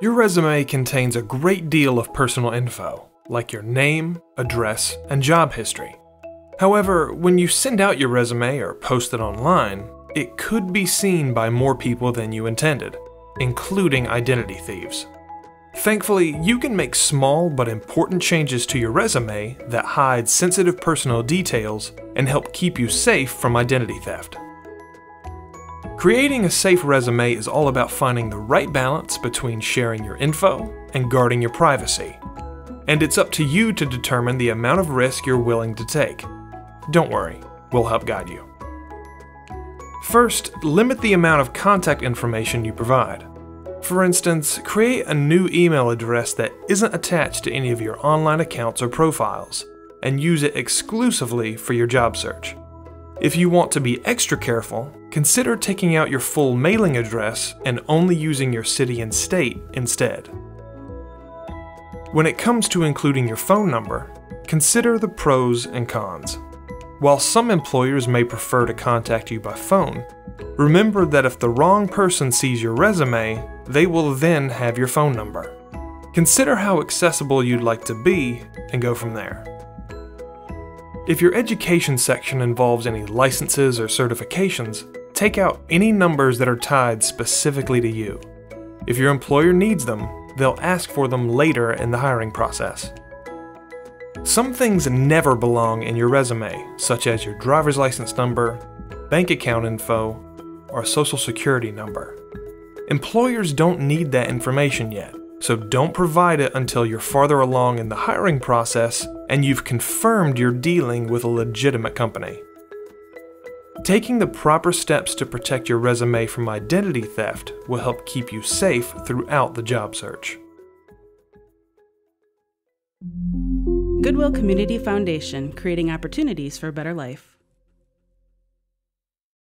Your resume contains a great deal of personal info, like your name, address, and job history. However, when you send out your resume or post it online, it could be seen by more people than you intended, including identity thieves. Thankfully, you can make small but important changes to your resume that hide sensitive personal details and help keep you safe from identity theft. Creating a safe resume is all about finding the right balance between sharing your info and guarding your privacy. And it's up to you to determine the amount of risk you're willing to take. Don't worry, we'll help guide you. First, limit the amount of contact information you provide. For instance, create a new email address that isn't attached to any of your online accounts or profiles, and use it exclusively for your job search. If you want to be extra careful, consider taking out your full mailing address and only using your city and state instead. When it comes to including your phone number, consider the pros and cons. While some employers may prefer to contact you by phone, remember that if the wrong person sees your resume, they will then have your phone number. Consider how accessible you'd like to be and go from there. If your education section involves any licenses or certifications, take out any numbers that are tied specifically to you. If your employer needs them, they'll ask for them later in the hiring process. Some things never belong in your resume, such as your driver's license number, bank account info, or social security number. Employers don't need that information yet, so don't provide it until you're farther along in the hiring process and you've confirmed you're dealing with a legitimate company. Taking the proper steps to protect your resume from identity theft will help keep you safe throughout the job search. Goodwill Community Foundation, creating opportunities for a better life.